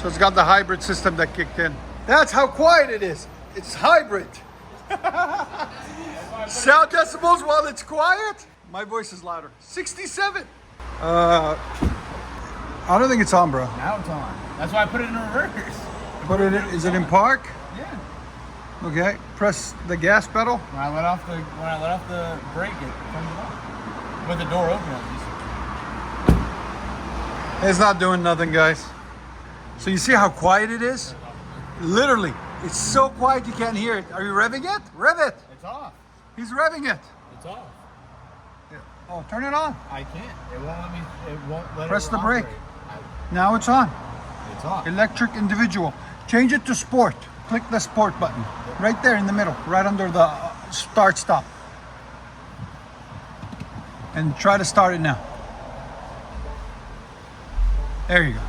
So it's got the hybrid system that kicked in. That's how quiet it is. It's hybrid. Sound decibels while it's quiet. My voice is louder. 67. I don't think it's on, bro. Now it's on. That's why I put it in reverse. Put it in, is it in park? Yeah. Okay. Press the gas pedal. When I let off the brake, it comes on. With the door open at least. It's not doing nothing, guys. So you see how quiet it is? Literally, it's so quiet you can't hear it. Are you revving it? Rev it. It's off. He's revving it. It's off. Yeah. Oh, turn it on. I can't. It won't let me. It won't let Press it the brake. operate. Now it's on. It's off. Electric individual. Change it to sport. Click the sport button. Right there in the middle, right under the start stop. And try to start it now. There you go.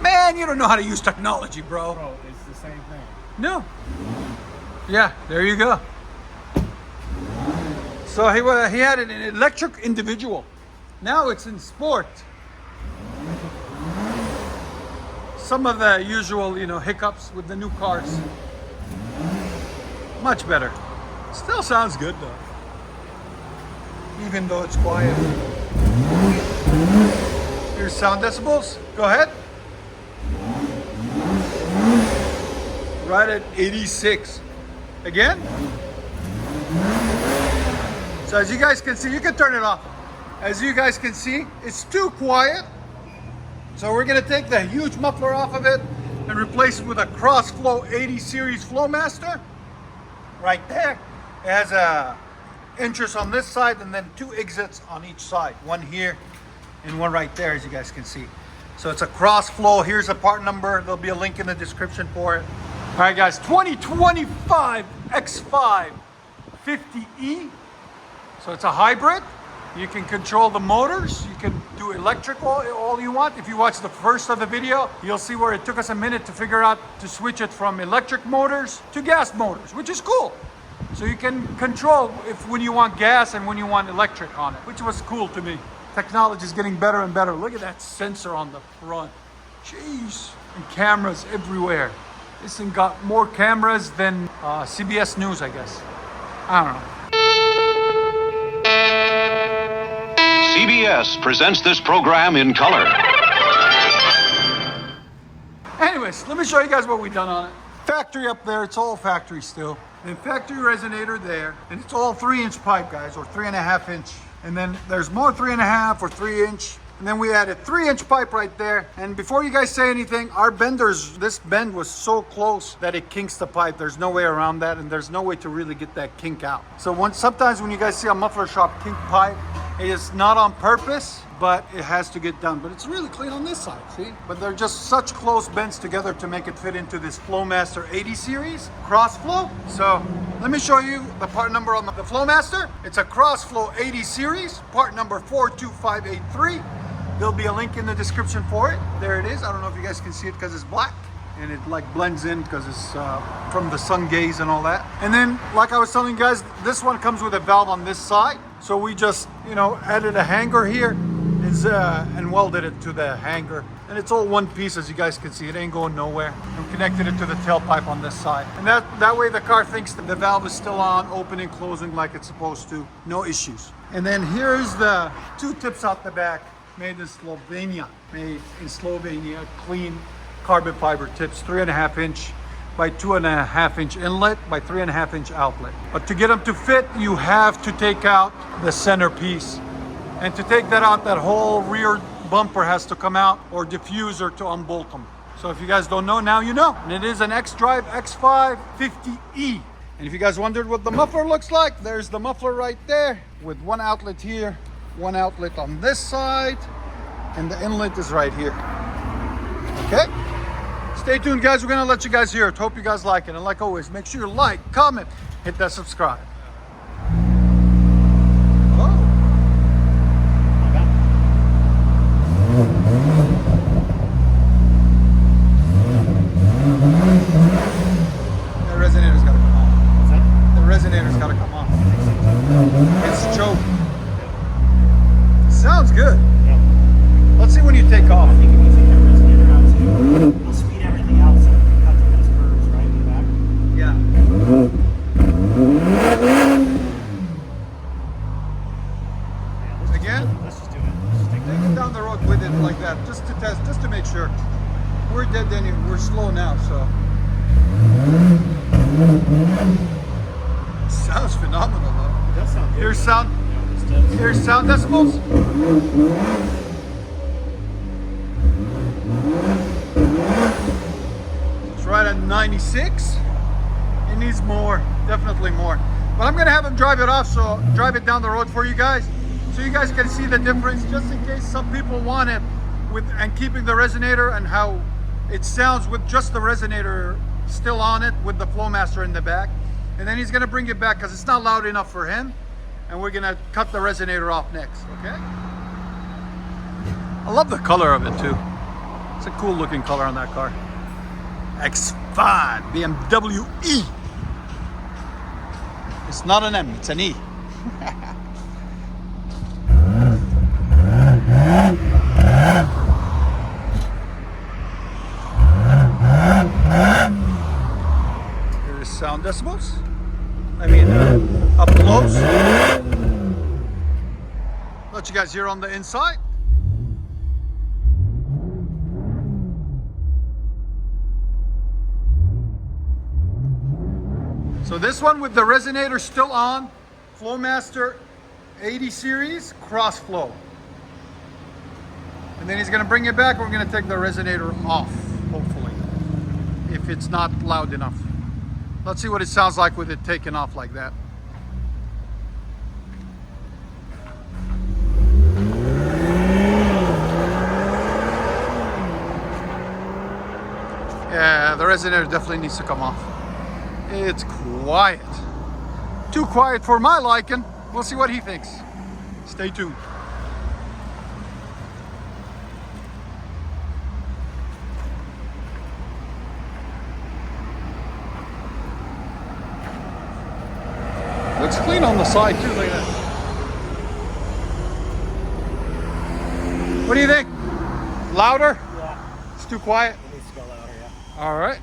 Man, you don't know how to use technology, bro. Bro, it's the same thing. No. Yeah, there you go. So he had it in electric individual. Now it's in sport. Some of the usual, hiccups with the new cars. Much better. Still sounds good though. Even though it's quiet. Here's sound decibels. Go ahead. Right at 86. Again. So as you guys can see, you can turn it off. As you guys can see, it's too quiet. So we're gonna take the huge muffler off of it and replace it with a Crossflow 80 series Flowmaster. Right there. It has a entrance on this side and then 2 exits on each side. One here and one right there, as you guys can see. So it's a Crossflow. Here's a part number. There'll be a link in the description for it. All right, guys, 2025 X5 50e. So it's a hybrid. You can control the motors. You can do electrical all you want. If you watch the first of the video, you'll see where it took us a minute to figure out to switch it from electric motors to gas motors, which is cool. So you can control when you want gas and when you want electric on it, which was cool to me. Technology is getting better and better. Look at that sensor on the front. Jeez. And cameras everywhere. This thing got more cameras than CBS News, I guess. I don't know. CBS presents this program in color. Anyways, let me show you guys what we've done on it. Factory up there, it's all factory still. And factory resonator there. And it's all 3-inch pipe, guys, or 3.5 inch. And then there's more 3.5 or 3 inch. And then we added 3-inch pipe right there. And before you guys say anything, our benders, this bend was so close that it kinks the pipe. There's no way around that, and there's no way to really get that kink out. So sometimes when you guys see a muffler shop kink pipe, it is not on purpose, but it has to get done. But it's really clean on this side, see? But they're just such close bends together to make it fit into this Flowmaster 80 series Crossflow. So let me show you the part number on the Flowmaster. It's a Crossflow 80 series, part number 42583. There'll be a link in the description for it. There it is. I don't know if you guys can see it because it's black and it like blends in because it's from the sun gaze and all that. And then, like I was telling you guys, this one comes with a valve on this side. So we just, added a hanger here and welded it to the hanger. And it's all one piece, as you guys can see. It ain't going nowhere. And connected it to the tailpipe on this side. And that way the car thinks that the valve is still on, opening, closing like it's supposed to. No issues. And then here's the 2 tips out the back. Made in Slovenia. Clean carbon fiber tips, 3.5 inch by 2.5 inch inlet by 3.5 inch outlet. But to get them to fit, you have to take out the centerpiece. And to take that out, that whole rear bumper has to come out, or diffuser to unbolt them. So if you guys don't know, now you know. And it is an xDrive50e. And if you guys wondered what the muffler looks like, there's the muffler right there with one outlet here, one outlet on this side, and the inlet is right here. Okay, stay tuned, guys. We're gonna let you guys hear it. Hope you guys like it, and like always, make sure you like, comment, hit that subscribe. The resonator's gotta come on. The resonator's gotta come on. It's choke. Sounds good. Yeah. Let's see when you take off. I think if you take that resonator out too, it'll speed dead, then we're slow now, so. Sounds phenomenal, though. It does sound good. Here's sound. Yeah, this does. Here's sound decibels. It's right at 96. It needs more, definitely more. But I'm gonna have him drive it off, so drive it down the road for you guys, so you guys can see the difference, just in case some people want it with and keeping the resonator and how it sounds with just the resonator still on it with the Flowmaster in the back. And then he's gonna bring it back because it's not loud enough for him, and we're gonna cut the resonator off next. Okay. I love the color of it too. It's a cool looking color on that car. X5 BMW E. It's not an M, it's an E. Here's sound decibels. I mean, up close. Let you guys hear on the inside. So this one with the resonator still on, Flowmaster 80 series cross flow. And then he's gonna bring it back. We're gonna take the resonator off, hopefully, if it's not loud enough. Let's see what it sounds like with it taken off like that. Yeah, the resonator definitely needs to come off. It's quiet. Too quiet for my liking. We'll see what he thinks. Stay tuned. Looks clean on the side too, look at that. What do you think? Louder? Yeah. It's too quiet? It needs to go louder, yeah. All right.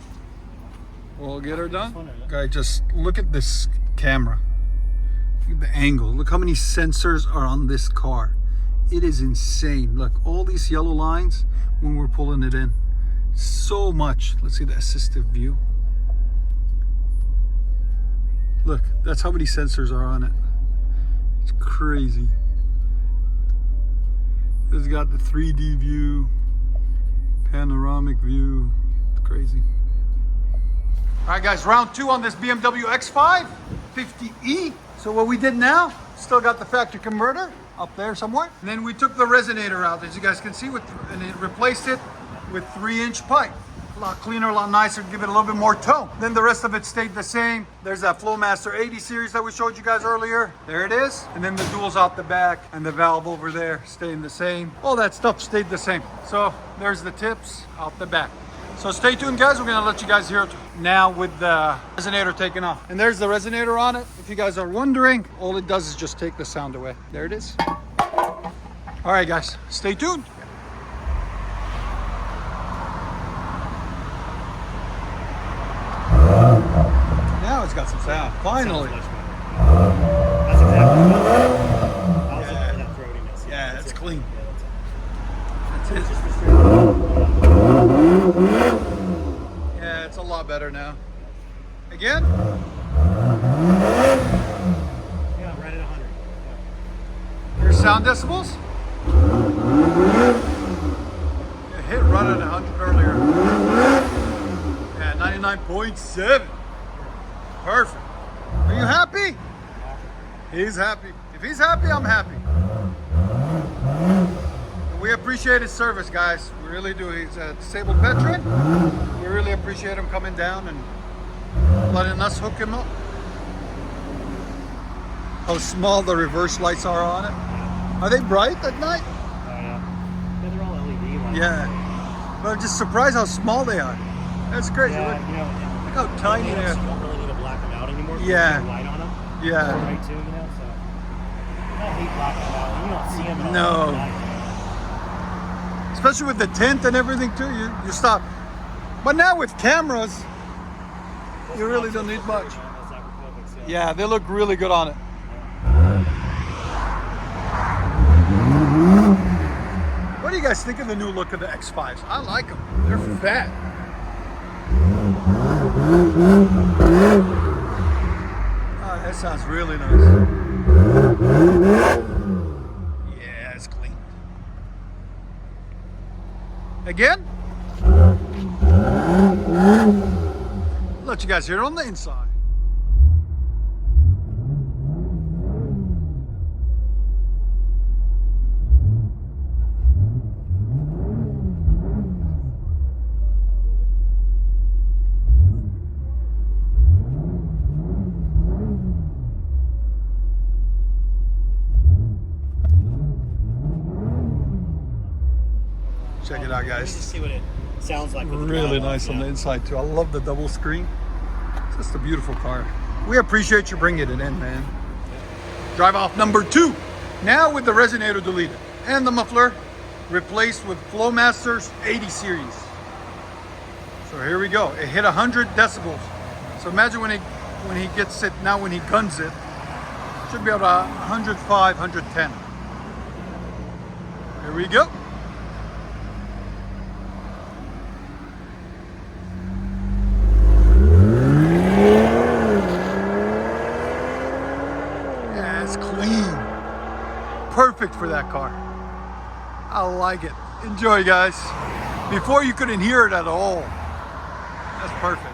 We'll get her done. Fun, Guy, just look at this camera. Look at the angle. Look how many sensors are on this car. It is insane. Look, all these yellow lines when we're pulling it in. So much. Let's see the assistive view. Look, that's how many sensors are on it. It's crazy. It's got the 3D view, panoramic view. It's crazy. All right, guys, round two on this BMW X550e. So what we did now, still got the factory converter up there somewhere. And then we took the resonator out, as you guys can see, and it replaced it with 3-inch pipe. A lot cleaner, a lot nicer, give it a little bit more tone. Then the rest of it stayed the same. There's that Flowmaster 80 series that we showed you guys earlier. There it is. And then the duals out the back and the valve over there staying the same. All that stuff stayed the same. So there's the tips out the back. So stay tuned, guys. We're gonna let you guys hear it now with the resonator taken off. And there's the resonator on it. If you guys are wondering, all it does is just take the sound away. There it is. All right, guys, stay tuned. Now it's got some sound. Finally. That's exactly what I was looking for that throatiness. Yeah, it's clean. That's That's it. just restricted. Yeah, it's a lot better now. Again? Yeah, right at 100. Your sound decibels? It hit right at 100 earlier. Yeah, 99.7. Perfect. Are you happy? He's happy. If he's happy, I'm happy. We appreciate his service, guys. We really do. He's a disabled veteran. We really appreciate him coming down and letting us hook him up. How small the reverse lights are on it. Are they bright at night? Oh, yeah. Yeah, they're all LED lights. Yeah. But I'm just surprised how small they are. That's crazy. Yeah, Look, you know, look how tiny they you are. don't really need to black them out anymore. Yeah. There's no light on them. Yeah. Right too, you know, so. I hate blacking them out. You don't see them at No. all. Night. Especially with the tint and everything too, you stop. But now with cameras, you really don't need much. Yeah, they look really good on it. What do you guys think of the new look of the X5s? I like them. They're fat. Oh, that sounds really nice. Yeah, it's clean. Again? Let you guys hear it on the inside. Check it out, Let me guys. just see what it sounds like. With the Really dial nice up, on the yeah. inside too. I love the double screen. It's just a beautiful car. We appreciate you bringing it in, man. Drive off number 2. Now with the resonator deleted and the muffler replaced with Flowmaster's 80 series. So here we go. It hit 100 decibels. So imagine when he gets it, now when he guns it, should be about 105, 110. Here we go. Yeah, it's clean. Perfect for that car. I like it. Enjoy, guys. Before you couldn't hear it at all. That's perfect.